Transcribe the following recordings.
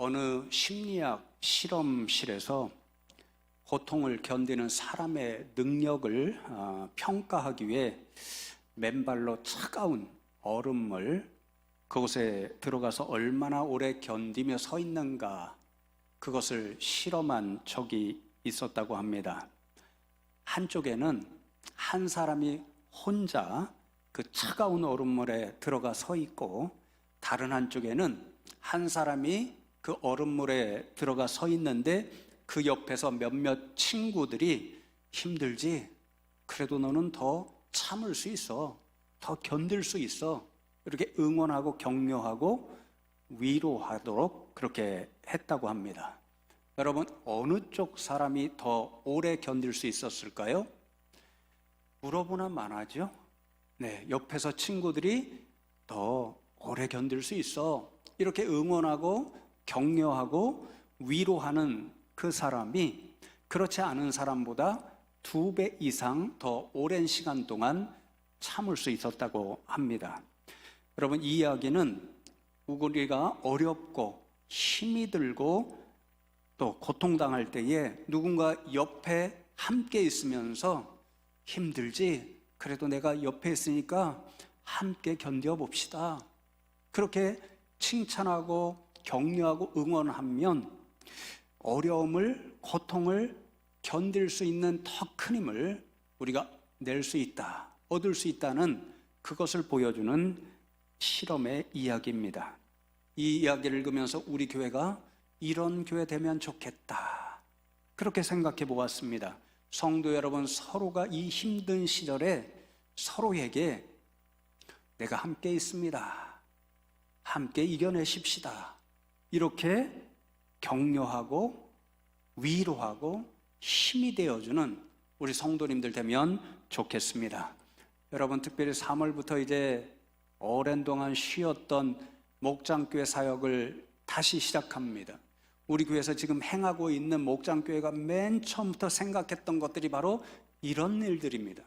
어느 심리학 실험실에서 고통을 견디는 사람의 능력을 평가하기 위해 맨발로 차가운 얼음물, 그곳에 들어가서 얼마나 오래 견디며 서 있는가, 그것을 실험한 적이 있었다고 합니다. 한쪽에는 한 사람이 혼자 그 차가운 얼음물에 들어가 서 있고, 다른 한쪽에는 한 사람이 그 얼음물에 들어가 서 있는데 그 옆에서 몇몇 친구들이 힘들지? 그래도 너는 더 참을 수 있어. 더 견딜 수 있어. 이렇게 응원하고 격려하고 위로하도록 그렇게 했다고 합니다. 여러분, 어느 쪽 사람이 더 오래 견딜 수 있었을까요? 물어보나 마나죠? 네, 옆에서 친구들이 더 오래 견딜 수 있어. 이렇게 응원하고 격려하고 위로하는 그 사람이 그렇지 않은 사람보다 2배 이상 더 오랜 시간 동안 참을 수 있었다고 합니다. 여러분, 이 이야기는 우리가 어렵고 힘이 들고 또 고통당할 때에 누군가 옆에 함께 있으면서 힘들지? 그래도 내가 옆에 있으니까 함께 견뎌봅시다. 그렇게 칭찬하고 격려하고 응원하면 어려움을, 고통을 견딜 수 있는 더 큰 힘을 우리가 낼 수 있다, 얻을 수 있다는 그것을 보여주는 실험의 이야기입니다. 이 이야기를 읽으면서 우리 교회가 이런 교회 되면 좋겠다, 그렇게 생각해 보았습니다. 성도 여러분, 서로가 이 힘든 시절에 서로에게 내가 함께 있습니다, 함께 이겨내십시다, 이렇게 격려하고 위로하고 힘이 되어주는 우리 성도님들 되면 좋겠습니다. 여러분, 특별히 3월부터 이제 오랜 동안 쉬었던 목장교회 사역을 다시 시작합니다. 우리 교회에서 지금 행하고 있는 목장교회가 맨 처음부터 생각했던 것들이 바로 이런 일들입니다.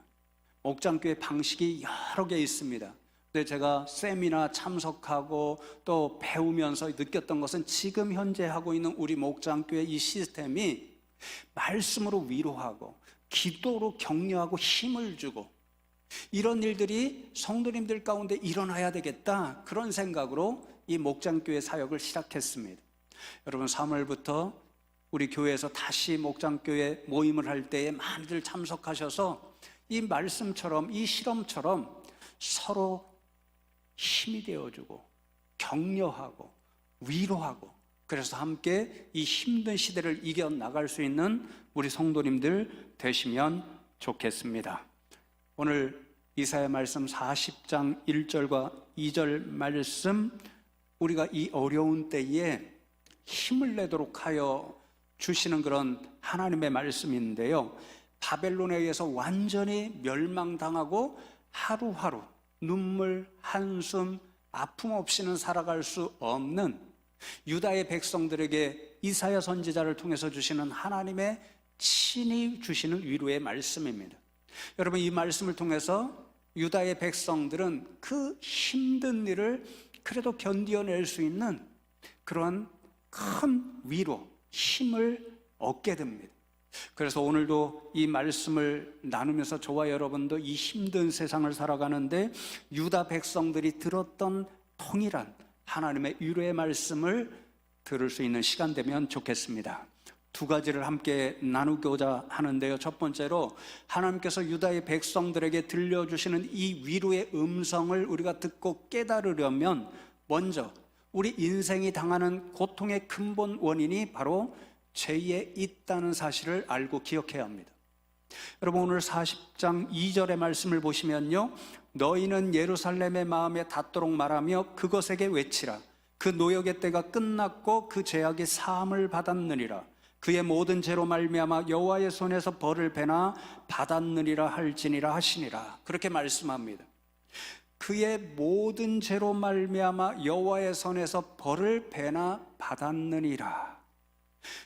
목장교회 방식이 여러 개 있습니다. 근데 제가 세미나 참석하고 또 배우면서 느꼈던 것은 지금 현재 하고 있는 우리 목장교회 이 시스템이 말씀으로 위로하고 기도로 격려하고 힘을 주고 이런 일들이 성도님들 가운데 일어나야 되겠다, 그런 생각으로 이 목장교회 사역을 시작했습니다. 여러분, 3월부터 우리 교회에서 다시 목장교회 모임을 할 때에 많이들 참석하셔서 이 말씀처럼, 이 실험처럼 서로 힘이 되어주고 격려하고 위로하고, 그래서 함께 이 힘든 시대를 이겨나갈 수 있는 우리 성도님들 되시면 좋겠습니다. 오늘 이사야 말씀 40장 1절과 2절 말씀, 우리가 이 어려운 때에 힘을 내도록 하여 주시는 그런 하나님의 말씀인데요, 바벨론에 의해서 완전히 멸망당하고 하루하루 눈물, 한숨, 아픔 없이는 살아갈 수 없는 유다의 백성들에게 이사야 선지자를 통해서 주시는 하나님의 친히 주시는 위로의 말씀입니다. 여러분, 이 말씀을 통해서 유다의 백성들은 그 힘든 일을 그래도 견뎌낼 수 있는 그런 큰 위로, 힘을 얻게 됩니다. 그래서 오늘도 이 말씀을 나누면서 저와 여러분도 이 힘든 세상을 살아가는데 유다 백성들이 들었던 통일한 하나님의 위로의 말씀을 들을 수 있는 시간 되면 좋겠습니다. 2가지를 함께 나누고자 하는데요, 첫 번째로 하나님께서 유다의 백성들에게 들려주시는 이 위로의 음성을 우리가 듣고 깨달으려면 먼저 우리 인생이 당하는 고통의 근본 원인이 바로 죄에 있다는 사실을 알고 기억해야 합니다. 여러분, 오늘 40장 2절의 말씀을 보시면요, 너희는 예루살렘의 마음에 닿도록 말하며 그것에게 외치라. 그 노역의 때가 끝났고 그 죄악이 사함을 받았느니라. 그의 모든 죄로 말미암아 여호와의 손에서 벌을 배나 받았느니라 할지니라 하시니라. 그렇게 말씀합니다. 그의 모든 죄로 말미암아 여호와의 손에서 벌을 배나 받았느니라.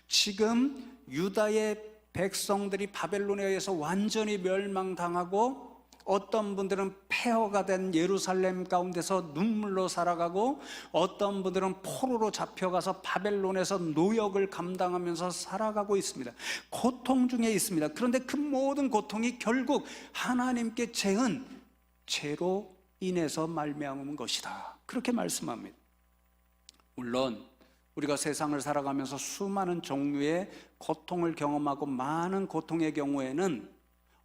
지금 유다의 백성들이 바벨론에 의해서 완전히 멸망당하고 어떤 분들은 폐허가 된 예루살렘 가운데서 눈물로 살아가고, 어떤 분들은 포로로 잡혀가서 바벨론에서 노역을 감당하면서 살아가고 있습니다. 고통 중에 있습니다. 그런데 그 모든 고통이 결국 하나님께 재은 죄로 인해서 말미암은 것이다, 그렇게 말씀합니다. 물론 우리가 세상을 살아가면서 수많은 종류의 고통을 경험하고, 많은 고통의 경우에는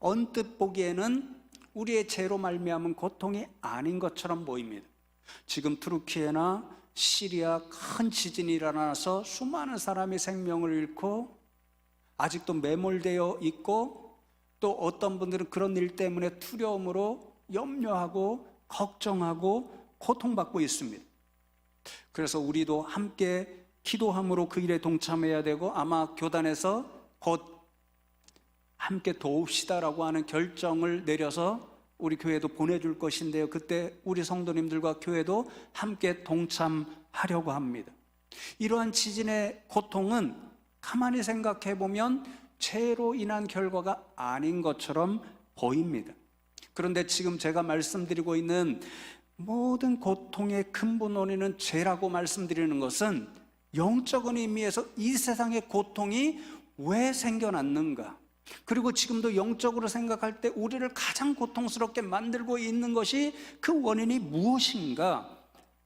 언뜻 보기에는 우리의 죄로 말미암은 고통이 아닌 것처럼 보입니다. 지금 투르키예나 시리아 큰 지진이 일어나서 수많은 사람이 생명을 잃고 아직도 매몰되어 있고, 또 어떤 분들은 그런 일 때문에 두려움으로 염려하고 걱정하고 고통받고 있습니다. 그래서 우리도 함께 기도함으로 그 일에 동참해야 되고, 아마 교단에서 곧 함께 도웁시다라고 하는 결정을 내려서 우리 교회도 보내줄 것인데요, 그때 우리 성도님들과 교회도 함께 동참하려고 합니다. 이러한 지진의 고통은 가만히 생각해 보면 죄로 인한 결과가 아닌 것처럼 보입니다. 그런데 지금 제가 말씀드리고 있는 모든 고통의 근본 원인은 죄라고 말씀드리는 것은, 영적인 의미에서 이 세상의 고통이 왜 생겨났는가, 그리고 지금도 영적으로 생각할 때 우리를 가장 고통스럽게 만들고 있는 것이, 그 원인이 무엇인가,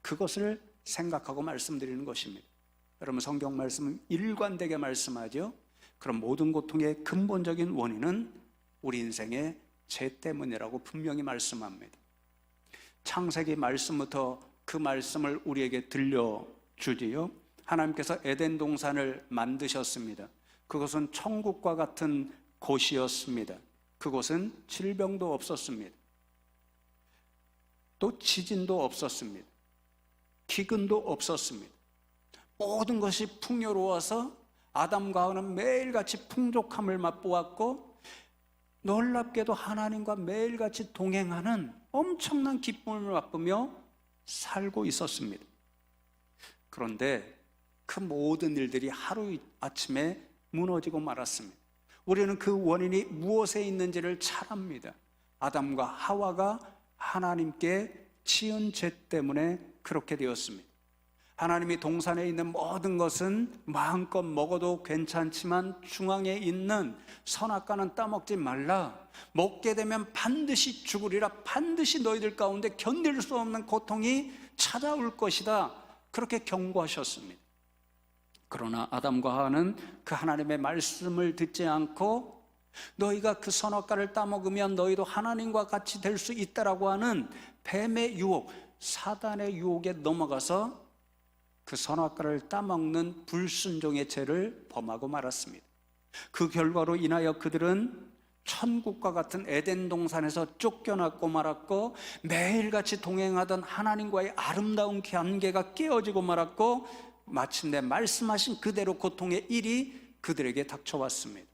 그것을 생각하고 말씀드리는 것입니다. 여러분, 성경 말씀은 일관되게 말씀하죠. 그럼 모든 고통의 근본적인 원인은 우리 인생의 죄 때문이라고 분명히 말씀합니다. 창세기 말씀부터 그 말씀을 우리에게 들려주지요. 하나님께서 에덴 동산을 만드셨습니다. 그것은 천국과 같은 곳이었습니다. 그곳은 질병도 없었습니다. 또 지진도 없었습니다. 기근도 없었습니다. 모든 것이 풍요로워서 아담과 하와는 매일같이 풍족함을 맛보았고, 놀랍게도 하나님과 매일같이 동행하는 엄청난 기쁨을 맛보며 살고 있었습니다. 그런데 그 모든 일들이 하루아침에 무너지고 말았습니다. 우리는 그 원인이 무엇에 있는지를 잘 압니다. 아담과 하와가 하나님께 지은 죄 때문에 그렇게 되었습니다. 하나님이 동산에 있는 모든 것은 마음껏 먹어도 괜찮지만 중앙에 있는 선악과는 따먹지 말라, 먹게 되면 반드시 죽으리라, 반드시 너희들 가운데 견딜 수 없는 고통이 찾아올 것이다, 그렇게 경고하셨습니다. 그러나 아담과 하와는 그 하나님의 말씀을 듣지 않고, 너희가 그 선악과를 따먹으면 너희도 하나님과 같이 될 수 있다라고 하는 뱀의 유혹, 사단의 유혹에 넘어가서 그 선악과를 따먹는 불순종의 죄를 범하고 말았습니다. 그 결과로 인하여 그들은 천국과 같은 에덴 동산에서 쫓겨났고 말았고, 매일같이 동행하던 하나님과의 아름다운 관계가 깨어지고 말았고, 마침내 말씀하신 그대로 고통의 일이 그들에게 닥쳐왔습니다.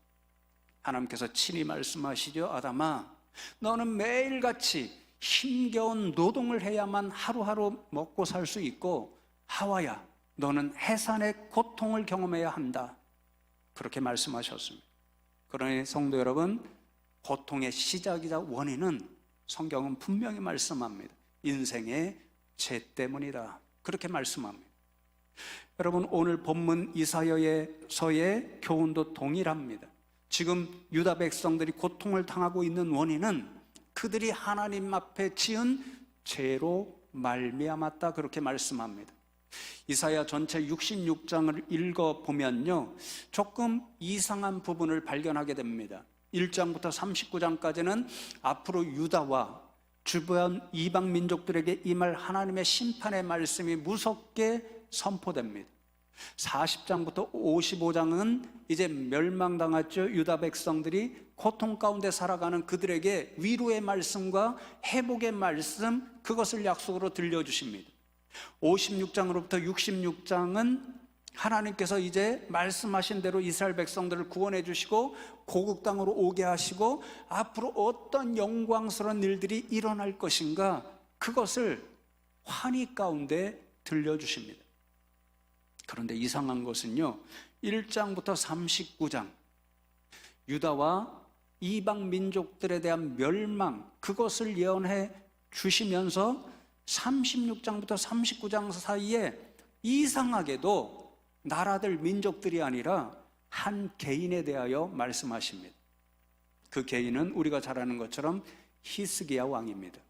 하나님께서 친히 말씀하시죠. 아담아, 너는 매일같이 힘겨운 노동을 해야만 하루하루 먹고 살 수 있고, 하와야, 너는 해산의 고통을 경험해야 한다, 그렇게 말씀하셨습니다. 그러니 성도 여러분, 고통의 시작이자 원인은 성경은 분명히 말씀합니다. 인생의 죄 때문이다, 그렇게 말씀합니다. 여러분, 오늘 본문 이사야서의 교훈도 동일합니다. 지금 유다 백성들이 고통을 당하고 있는 원인은 그들이 하나님 앞에 지은 죄로 말미암았다, 그렇게 말씀합니다. 이사야 전체 66장을 읽어보면요, 조금 이상한 부분을 발견하게 됩니다. 1장부터 39장까지는 앞으로 유다와 주변 이방 민족들에게 임할 하나님의 심판의 말씀이 무섭게 선포됩니다. 40장부터 55장은 이제 멸망당했죠. 유다 백성들이 고통 가운데 살아가는 그들에게 위로의 말씀과 회복의 말씀, 그것을 약속으로 들려주십니다. 56장으로부터 66장은 하나님께서 이제 말씀하신 대로 이스라엘 백성들을 구원해 주시고 고국 땅으로 오게 하시고, 앞으로 어떤 영광스러운 일들이 일어날 것인가, 그것을 환희 가운데 들려주십니다. 그런데 이상한 것은요, 1장부터 39장, 유다와 이방 민족들에 대한 멸망, 그것을 예언해 주시면서 36장부터 39장 사이에 이상하게도 나라들, 민족들이 아니라 한 개인에 대하여 말씀하십니다. 그 개인은 우리가 잘 아는 것처럼 히스기야 왕입니다.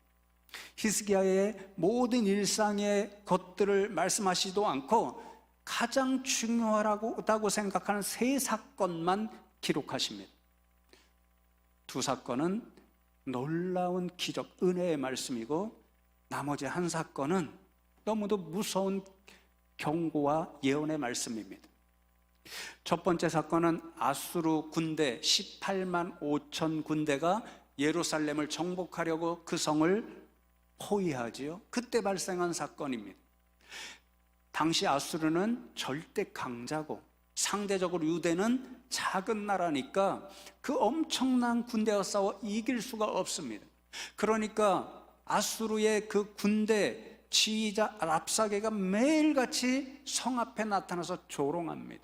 히스기야의 모든 일상의 것들을 말씀하시지도 않고 가장 중요하다고 생각하는 세 사건만 기록하십니다. 두 사건은 놀라운 기적, 은혜의 말씀이고, 나머지 한 사건은 너무도 무서운 경고와 예언의 말씀입니다. 첫 번째 사건은 아수르 군대 18만 5천 군대가 예루살렘을 정복하려고 그 성을 포위하지요. 그때 발생한 사건입니다. 당시 아수르는 절대 강자고 상대적으로 유대는 작은 나라니까 그 엄청난 군대와 싸워 이길 수가 없습니다. 그러니까 아수르의 그 군대 지휘자 랍사게가 매일같이 성 앞에 나타나서 조롱합니다.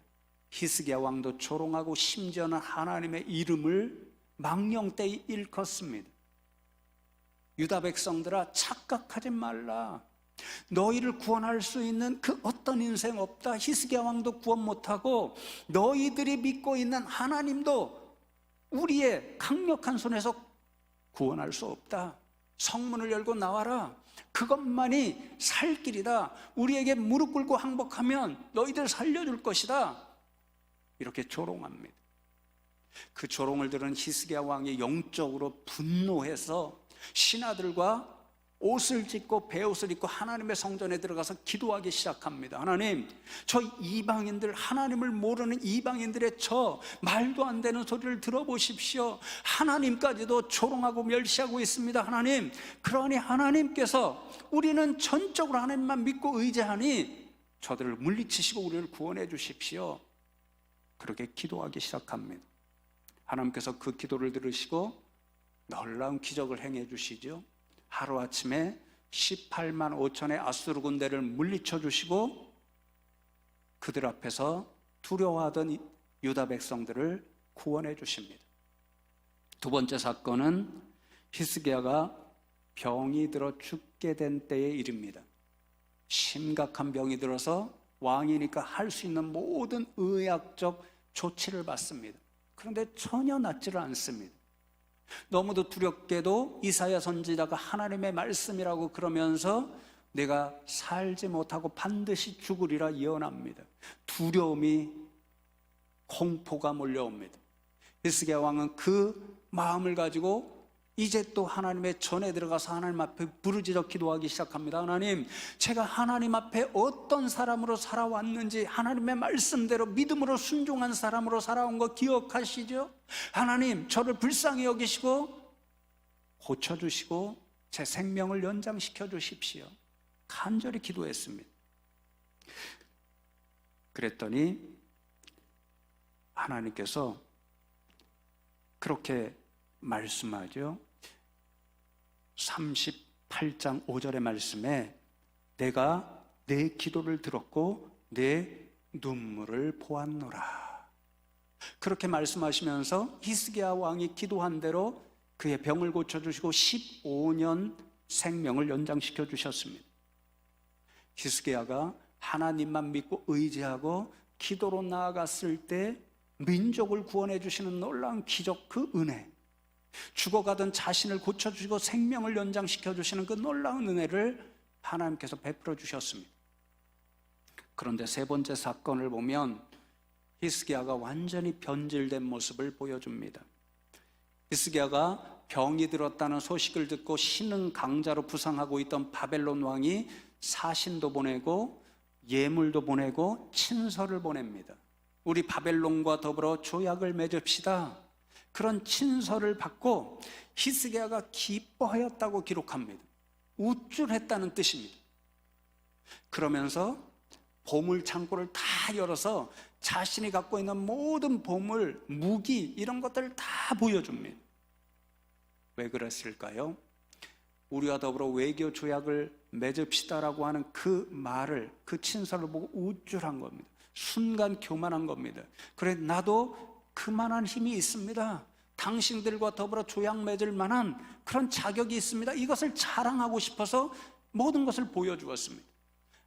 히스기야 왕도 조롱하고 심지어는 하나님의 이름을 망령되이 일컫습니다. 유다 백성들아, 착각하지 말라. 너희를 구원할 수 있는 그 어떤 인생 없다. 히스기야 왕도 구원 못하고 너희들이 믿고 있는 하나님도 우리의 강력한 손에서 구원할 수 없다. 성문을 열고 나와라. 그것만이 살 길이다. 우리에게 무릎 꿇고 항복하면 너희들 살려줄 것이다. 이렇게 조롱합니다. 그 조롱을 들은 히스기야 왕이 영적으로 분노해서 신하들과 옷을 찢고 베옷을 입고 하나님의 성전에 들어가서 기도하기 시작합니다. 하나님, 저 이방인들, 하나님을 모르는 이방인들의 저 말도 안 되는 소리를 들어보십시오. 하나님까지도 조롱하고 멸시하고 있습니다. 하나님, 그러니 하나님께서 우리는 전적으로 하나님만 믿고 의지하니 저들을 물리치시고 우리를 구원해 주십시오. 그렇게 기도하기 시작합니다. 하나님께서 그 기도를 들으시고 놀라운 기적을 행해 주시죠. 하루아침에 18만 5천의 아수르 군대를 물리쳐 주시고 그들 앞에서 두려워하던 유다 백성들을 구원해 주십니다. 두 번째 사건은 히스기야가 병이 들어 죽게 된 때의 일입니다. 심각한 병이 들어서 왕이니까 할 수 있는 모든 의학적 조치를 받습니다. 그런데 전혀 낫지를 않습니다. 너무도 두렵게도 이사야 선지자가 하나님의 말씀이라고 그러면서 내가 살지 못하고 반드시 죽으리라 예언합니다. 두려움이, 공포가 몰려옵니다. 히스기야 왕은 그 마음을 가지고 이제 또 하나님의 전에 들어가서 하나님 앞에 부르짖어 기도하기 시작합니다. 하나님, 제가 하나님 앞에 어떤 사람으로 살아왔는지 하나님의 말씀대로 믿음으로 순종한 사람으로 살아온 거 기억하시죠? 하나님, 저를 불쌍히 여기시고 고쳐주시고 제 생명을 연장시켜 주십시오. 간절히 기도했습니다. 그랬더니 하나님께서 그렇게 말씀하죠. 38장 5절의 말씀에 내가 내 기도를 들었고 내 눈물을 보았노라. 그렇게 말씀하시면서 히스기야 왕이 기도한 대로 그의 병을 고쳐주시고 15년 생명을 연장시켜 주셨습니다. 히스기야가 하나님만 믿고 의지하고 기도로 나아갔을 때 민족을 구원해 주시는 놀라운 기적, 그 은혜, 죽어가던 자신을 고쳐주시고 생명을 연장시켜 주시는 그 놀라운 은혜를 하나님께서 베풀어 주셨습니다. 그런데 세 번째 사건을 보면 히스기야가 완전히 변질된 모습을 보여줍니다. 히스기야가 병이 들었다는 소식을 듣고 신흥 강자로 부상하고 있던 바벨론 왕이 사신도 보내고 예물도 보내고 친서를 보냅니다. 우리 바벨론과 더불어 조약을 맺읍시다. 그런 친서를 받고 히스기야가 기뻐하였다고 기록합니다. 우쭐했다는 뜻입니다. 그러면서 보물 창고를 다 열어서 자신이 갖고 있는 모든 보물, 무기 이런 것들을 다 보여줍니다. 왜 그랬을까요? 우리와 더불어 외교 조약을 맺읍시다라고 하는 그 말을, 그 친서를 보고 우쭐한 겁니다. 순간 교만한 겁니다. 그래, 나도 그만한 힘이 있습니다. 당신들과 더불어 조약 맺을 만한 그런 자격이 있습니다. 이것을 자랑하고 싶어서 모든 것을 보여주었습니다.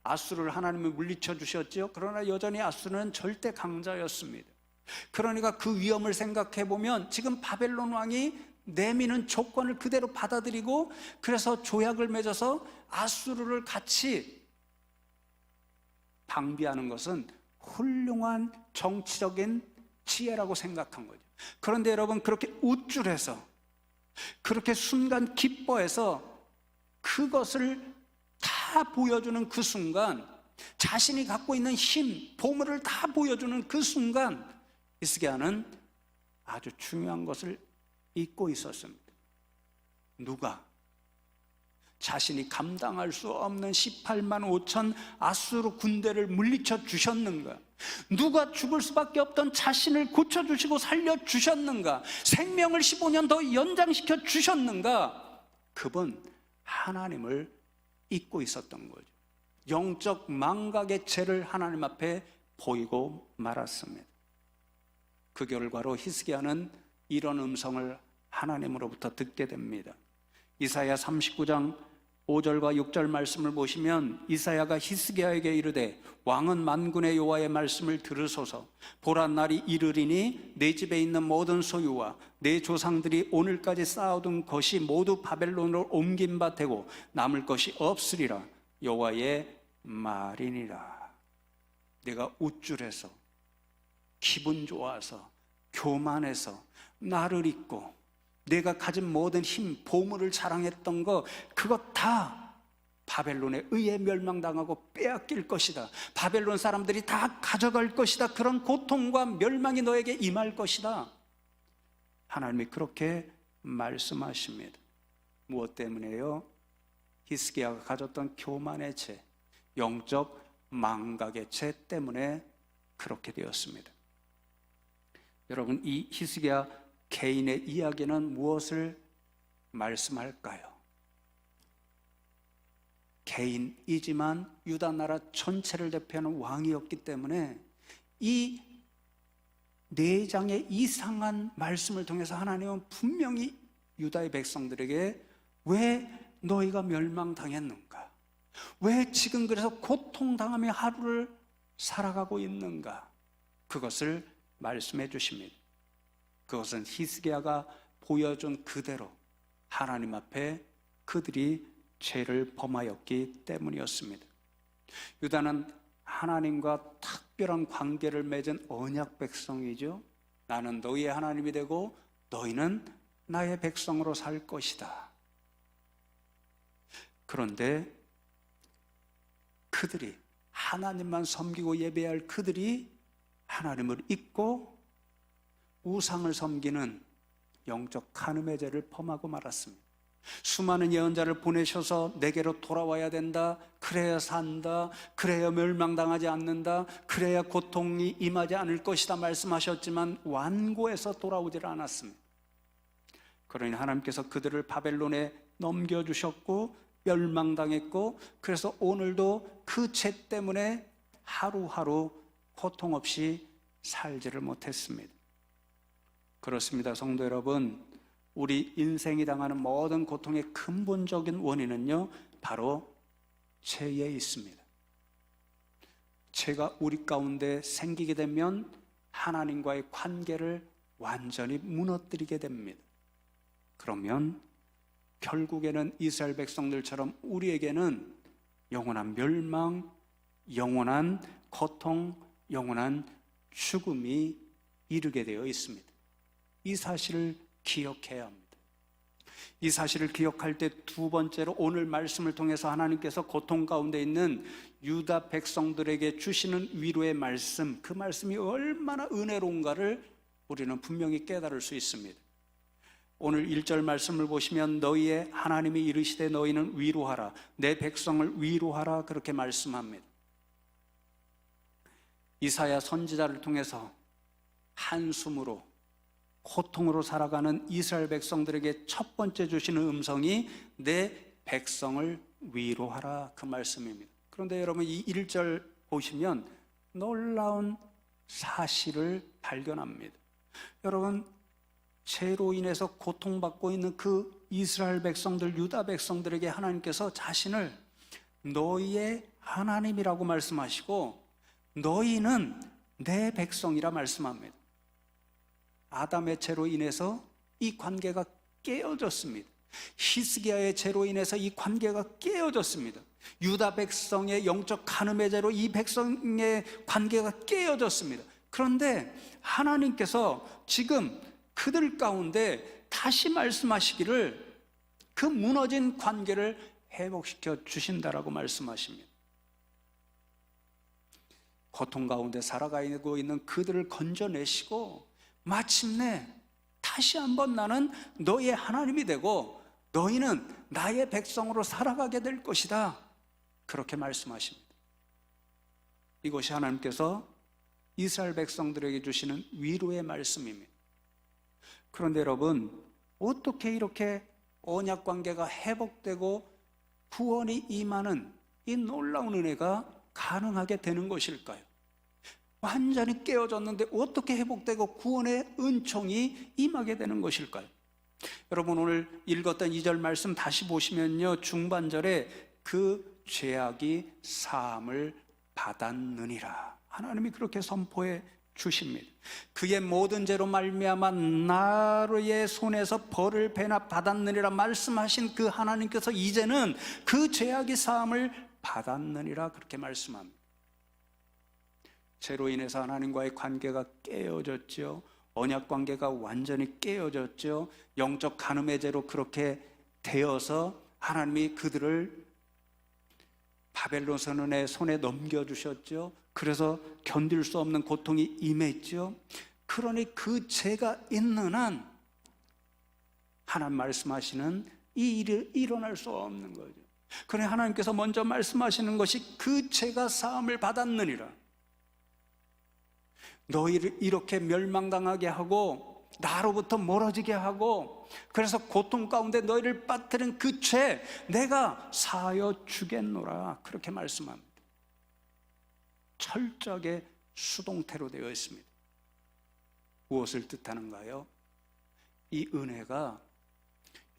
아수르를 하나님이 물리쳐 주셨죠. 그러나 여전히 아수르는 절대 강자였습니다. 그러니까 그 위험을 생각해 보면 지금 바벨론 왕이 내미는 조건을 그대로 받아들이고, 그래서 조약을 맺어서 아수르를 같이 방비하는 것은 훌륭한 정치적인 지혜라고 생각한 거죠. 그런데 여러분, 그렇게 우쭐해서, 그렇게 순간 기뻐해서 그것을 다 보여주는 그 순간, 자신이 갖고 있는 힘, 보물을 다 보여주는 그 순간, 히스기야는 아주 중요한 것을 잊고 있었습니다. 누가? 자신이 감당할 수 없는 18만 5천 아수르 군대를 물리쳐 주셨는가? 누가 죽을 수밖에 없던 자신을 고쳐주시고 살려주셨는가? 생명을 15년 더 연장시켜 주셨는가? 그분 하나님을 잊고 있었던 거죠. 영적 망각의 죄를 하나님 앞에 보이고 말았습니다. 그 결과로 히스기야는 이런 음성을 하나님으로부터 듣게 됩니다. 이사야 39장 5절과 6절 말씀을 보시면, 이사야가 히스기야에게 이르되 왕은 만군의 여호와의 말씀을 들으소서. 보라, 날이 이르리니 내 집에 있는 모든 소유와 내 조상들이 오늘까지 쌓아둔 것이 모두 바벨론으로 옮긴 바 되고 남을 것이 없으리라. 여호와의 말이니라. 내가 우쭐해서, 기분 좋아서, 교만해서, 나를 잊고 내가 가진 모든 힘, 보물을 자랑했던 거, 그것 다 바벨론에 의해 멸망당하고 빼앗길 것이다. 바벨론 사람들이 다 가져갈 것이다. 그런 고통과 멸망이 너에게 임할 것이다. 하나님이 그렇게 말씀하십니다. 무엇 때문에요? 히스기야가 가졌던 교만의 죄, 영적 망각의 죄 때문에 그렇게 되었습니다. 여러분, 이 히스기야 개인의 이야기는 무엇을 말씀할까요? 개인이지만 유다 나라 전체를 대표하는 왕이었기 때문에 이 4장의 이상한 말씀을 통해서 하나님은 분명히 유다의 백성들에게 왜 너희가 멸망당했는가? 왜 지금 그래서 고통당하며 하루를 살아가고 있는가? 그것을 말씀해 주십니다. 그것은 히스기야가 보여준 그대로 하나님 앞에 그들이 죄를 범하였기 때문이었습니다. 유다는 하나님과 특별한 관계를 맺은 언약 백성이죠. 나는 너희의 하나님이 되고 너희는 나의 백성으로 살 것이다. 그런데 그들이, 하나님만 섬기고 예배할 그들이 하나님을 잊고 우상을 섬기는 영적 간음의 죄를 범하고 말았습니다. 수많은 예언자를 보내셔서 내게로 돌아와야 된다, 그래야 산다, 그래야 멸망당하지 않는다, 그래야 고통이 임하지 않을 것이다 말씀하셨지만 완고해서 돌아오질 않았습니다. 그러니 하나님께서 그들을 바벨론에 넘겨주셨고 멸망당했고, 그래서 오늘도 그 죄 때문에 하루하루 고통 없이 살지를 못했습니다. 그렇습니다. 성도 여러분, 우리 인생이 당하는 모든 고통의 근본적인 원인은요, 바로 죄에 있습니다. 죄가 우리 가운데 생기게 되면 하나님과의 관계를 완전히 무너뜨리게 됩니다. 그러면 결국에는 이스라엘 백성들처럼 우리에게는 영원한 멸망, 영원한 고통, 영원한 죽음이 이르게 되어 있습니다. 이 사실을 기억해야 합니다. 이 사실을 기억할 때 두 번째로 오늘 말씀을 통해서 하나님께서 고통 가운데 있는 유다 백성들에게 주시는 위로의 말씀, 그 말씀이 얼마나 은혜로운가를 우리는 분명히 깨달을 수 있습니다. 오늘 1절 말씀을 보시면 너희의 하나님이 이르시되 너희는 위로하라, 내 백성을 위로하라, 그렇게 말씀합니다. 이사야 선지자를 통해서 한숨으로 고통으로 살아가는 이스라엘 백성들에게 첫 번째 주시는 음성이 내 백성을 위로하라, 그 말씀입니다. 그런데 여러분, 이 1절 보시면 놀라운 사실을 발견합니다. 여러분, 죄로 인해서 고통받고 있는 그 이스라엘 백성들, 유다 백성들에게 하나님께서 자신을 너희의 하나님이라고 말씀하시고 너희는 내 백성이라 말씀합니다. 아담의 죄로 인해서 이 관계가 깨어졌습니다. 히스기야의 죄로 인해서 이 관계가 깨어졌습니다. 유다 백성의 영적 간음의 죄로 이 백성의 관계가 깨어졌습니다. 그런데 하나님께서 지금 그들 가운데 다시 말씀하시기를 그 무너진 관계를 회복시켜 주신다라고 말씀하십니다. 고통 가운데 살아가고 있는 그들을 건져내시고 마침내 다시 한번 나는 너의 하나님이 되고 너희는 나의 백성으로 살아가게 될 것이다, 그렇게 말씀하십니다. 이것이 하나님께서 이스라엘 백성들에게 주시는 위로의 말씀입니다. 그런데 여러분, 어떻게 이렇게 언약 관계가 회복되고 구원이 임하는 이 놀라운 은혜가 가능하게 되는 것일까요? 완전히 깨어졌는데 어떻게 회복되고 구원의 은총이 임하게 되는 것일까요? 여러분, 오늘 읽었던 2절 말씀 다시 보시면요, 중반절에 그 죄악이 사함을 받았느니라, 하나님이 그렇게 선포해 주십니다. 그의 모든 죄로 말미암아 나의 손에서 벌을 배나 받았느니라 말씀하신 그 하나님께서 이제는 그 죄악이 사함을 받았느니라, 그렇게 말씀합니다. 죄로 인해서 하나님과의 관계가 깨어졌죠. 언약 관계가 완전히 깨어졌죠. 영적 간음의 죄로 그렇게 되어서 하나님이 그들을 바벨론 선원의 손에 넘겨주셨죠. 그래서 견딜 수 없는 고통이 임했죠. 그러니 그 죄가 있는 한 하나님 말씀하시는 이 일이 일어날 수 없는 거죠. 그러니 하나님께서 먼저 말씀하시는 것이 그 죄가 사함을 받았느니라. 너희를 이렇게 멸망당하게 하고 나로부터 멀어지게 하고 그래서 고통 가운데 너희를 빠뜨린 그 죄 내가 사하여 주겠노라, 그렇게 말씀합니다. 철저하게 수동태로 되어 있습니다. 무엇을 뜻하는가요? 이 은혜가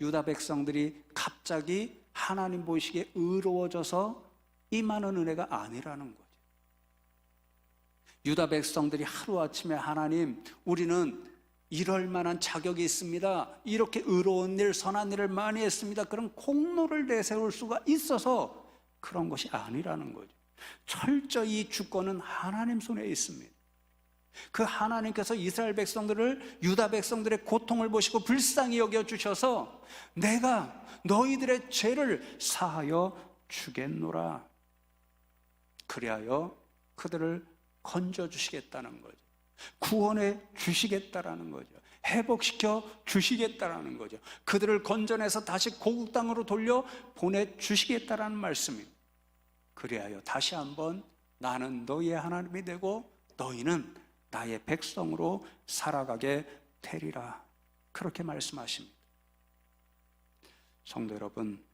유다 백성들이 갑자기 하나님 보시기에 의로워져서 임하는 은혜가 아니라는 거죠. 유다 백성들이 하루아침에 하나님, 우리는 이럴 만한 자격이 있습니다, 이렇게 의로운 일, 선한 일을 많이 했습니다, 그런 공로를 내세울 수가 있어서 그런 것이 아니라는 거죠. 철저히 이 주권은 하나님 손에 있습니다. 그 하나님께서 이스라엘 백성들을, 유다 백성들의 고통을 보시고 불쌍히 여겨주셔서 내가 너희들의 죄를 사하여 주겠노라, 그리하여 그들을 건져주시겠다는 거죠. 구원해 주시겠다라는 거죠. 회복시켜 주시겠다라는 거죠. 그들을 건져내서 다시 고국 땅으로 돌려 보내주시겠다라는 말씀입니다. 그리하여 다시 한번 나는 너희의 하나님이 되고 너희는 나의 백성으로 살아가게 되리라, 그렇게 말씀하십니다. 성도 여러분,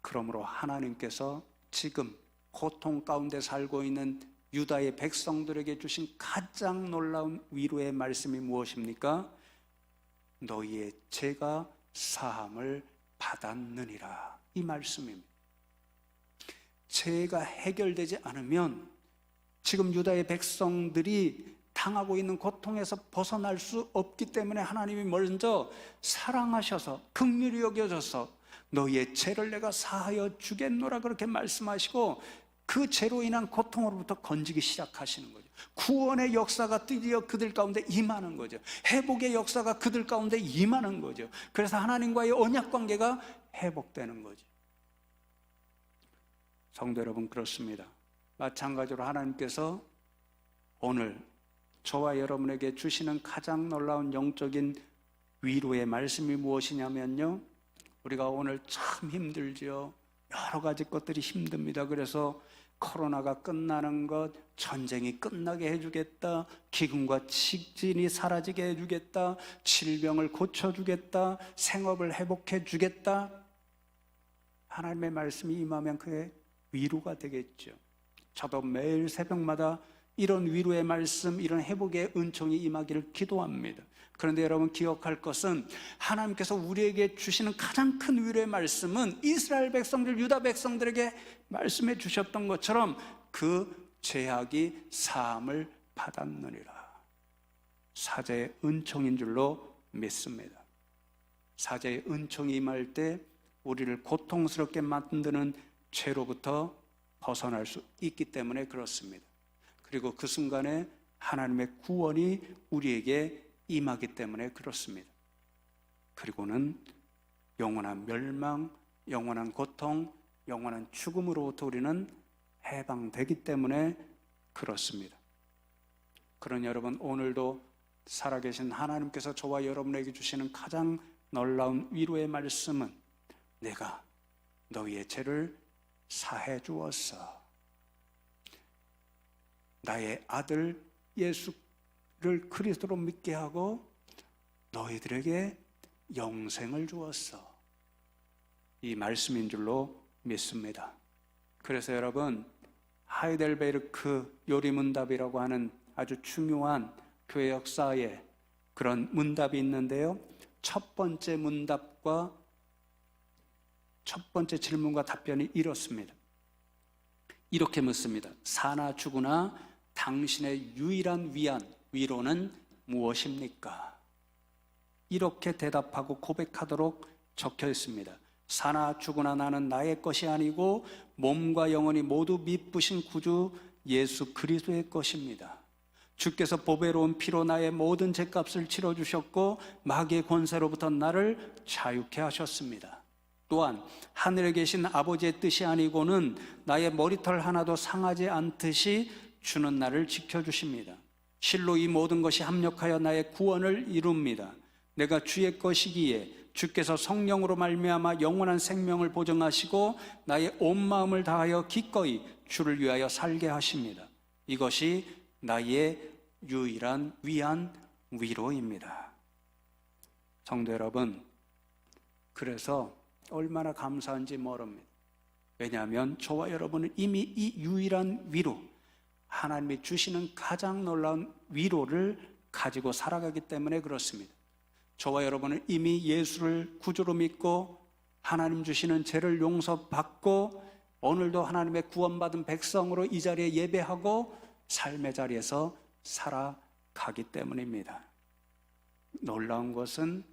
그러므로 하나님께서 지금 고통 가운데 살고 있는 유다의 백성들에게 주신 가장 놀라운 위로의 말씀이 무엇입니까? 너희의 죄가 사함을 받았느니라, 이 말씀입니다. 죄가 해결되지 않으면 지금 유다의 백성들이 당하고 있는 고통에서 벗어날 수 없기 때문에 하나님이 먼저 사랑하셔서 긍휼히 여겨져서 너희의 죄를 내가 사하여 주겠노라, 그렇게 말씀하시고 그 죄로 인한 고통으로부터 건지기 시작하시는 거죠. 구원의 역사가 드디어 그들 가운데 임하는 거죠. 회복의 역사가 그들 가운데 임하는 거죠. 그래서 하나님과의 언약 관계가 회복되는 거죠. 성도 여러분, 그렇습니다. 마찬가지로 하나님께서 오늘 저와 여러분에게 주시는 가장 놀라운 영적인 위로의 말씀이 무엇이냐면요, 우리가 오늘 참 힘들죠. 여러 가지 것들이 힘듭니다. 그래서 코로나가 끝나는 것, 전쟁이 끝나게 해주겠다, 기근과 직진이 사라지게 해주겠다, 질병을 고쳐주겠다, 생업을 회복해 주겠다, 하나님의 말씀이 임하면 그의 위로가 되겠죠. 저도 매일 새벽마다 이런 위로의 말씀, 이런 회복의 은총이 임하기를 기도합니다. 그런데 여러분 기억할 것은 하나님께서 우리에게 주시는 가장 큰 위로의 말씀은 이스라엘 백성들, 유다 백성들에게 말씀해 주셨던 것처럼 그 죄악이 사함을 받았느니라. 사제의 은총인 줄로 믿습니다. 사제의 은총이 임할 때 우리를 고통스럽게 만드는 죄로부터 벗어날 수 있기 때문에 그렇습니다. 그리고 그 순간에 하나님의 구원이 우리에게 임하기 때문에 그렇습니다. 그리고는 영원한 멸망, 영원한 고통, 영원한 죽음으로부터 우리는 해방되기 때문에 그렇습니다. 그러니 여러분, 오늘도 살아계신 하나님께서 저와 여러분에게 주시는 가장 놀라운 위로의 말씀은 내가 너희의 죄를 사해 주었어. 나의 아들 예수를 그리스도로 믿게 하고 너희들에게 영생을 주었어. 이 말씀인 줄로 믿습니다. 그래서 여러분, 하이델베르크 요리문답이라고 하는 아주 중요한 교회 역사에 그런 문답이 있는데요, 첫 번째 문답과 첫 번째 질문과 답변이 이렇습니다. 이렇게 묻습니다. 사나 죽으나 당신의 유일한 위로는 무엇입니까? 이렇게 대답하고 고백하도록 적혀 있습니다. 사나 죽으나 나는 나의 것이 아니고 몸과 영혼이 모두 미쁘신 구주 예수 그리스도의 것입니다. 주께서 보배로운 피로 나의 모든 죄값을 치러주셨고 마귀의 권세로부터 나를 자유케 하셨습니다. 또한 하늘에 계신 아버지의 뜻이 아니고는 나의 머리털 하나도 상하지 않듯이 주는 나를 지켜주십니다. 실로 이 모든 것이 합력하여 나의 구원을 이룹니다. 내가 주의 것이기에 주께서 성령으로 말미암아 영원한 생명을 보증하시고 나의 온 마음을 다하여 기꺼이 주를 위하여 살게 하십니다. 이것이 나의 유일한 위로입니다. 성도 여러분, 그래서 얼마나 감사한지 모릅니다. 왜냐하면 저와 여러분은 이미 이 유일한 위로, 하나님이 주시는 가장 놀라운 위로를 가지고 살아가기 때문에 그렇습니다. 저와 여러분은 이미 예수를 구주로 믿고 하나님 주시는 죄를 용서받고 오늘도 하나님의 구원받은 백성으로 이 자리에 예배하고 삶의 자리에서 살아가기 때문입니다. 놀라운 것은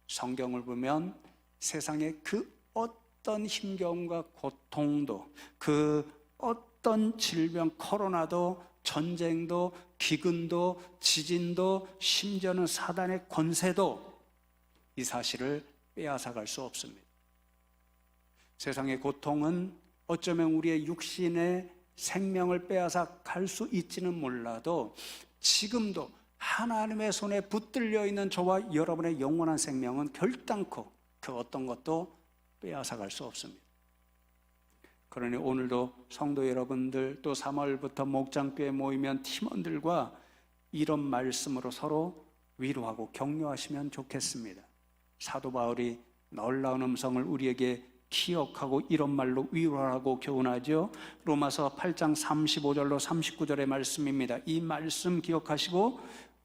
성경을 보면 세상의 그 어떤 힘겨움과 고통도, 그 어떤 질병, 코로나도, 전쟁도, 기근도, 지진도, 심지어는 사단의 권세도 이 사실을 빼앗아갈 수 없습니다. 세상의 고통은 어쩌면 우리의 육신의 생명을 빼앗아 갈 수 있지는 몰라도 지금도 하나님의 손에 붙들려 있는 저와 여러분의 영원한 생명은 결단코 그 어떤 것도 빼앗아 갈 수 없습니다. 그러니 오늘도 성도 여러분들, 또 3월부터 목장교회 모이면 팀원들과 이런 말씀으로 서로 위로하고 격려하시면 좋겠습니다. 사도 바울이 놀라운 음성을 우리에게 기억하고 이런 말로 위로하고 교훈하죠. 로마서 8장 35절로 39절의 말씀입니다. 이 말씀 기억하시고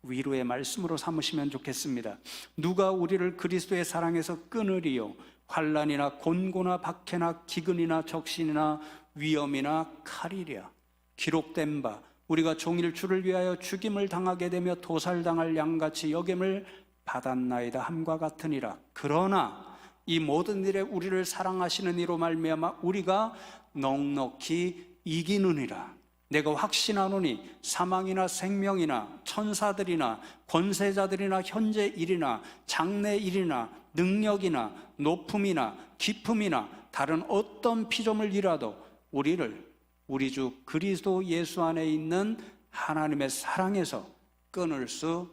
위로의 말씀으로 삼으시면 좋겠습니다. 누가 우리를 그리스도의 사랑에서 끊으리요? 환난이나 곤고나 박해나 기근이나 적신이나 위험이나 칼이랴. 기록된 바 우리가 종일 주를 위하여 죽임을 당하게 되며 도살당할 양같이 여김을 받았나이다 함과 같으니라. 그러나 이 모든 일에 우리를 사랑하시는 이로 말미암아 우리가 넉넉히 이기느니라. 내가 확신하노니 사망이나 생명이나 천사들이나 권세자들이나 현재 일이나 장래 일이나 능력이나 높음이나 깊음이나 다른 어떤 피조물이라도 우리를 우리 주 그리스도 예수 안에 있는 하나님의 사랑에서 끊을 수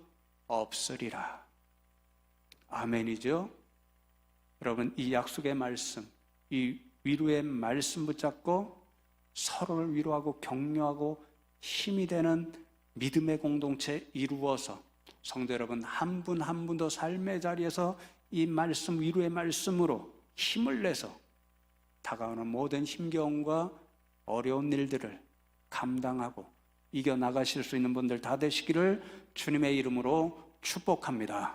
없으리라. 아멘이죠? 여러분, 이 약속의 말씀, 이 위로의 말씀 붙잡고 서로를 위로하고 격려하고 힘이 되는 믿음의 공동체 이루어서 성도 여러분 한 분 한 분도 삶의 자리에서 이 말씀, 위로의 말씀으로 힘을 내서 다가오는 모든 힘겨움과 어려운 일들을 감당하고 이겨나가실 수 있는 분들 다 되시기를 주님의 이름으로 축복합니다.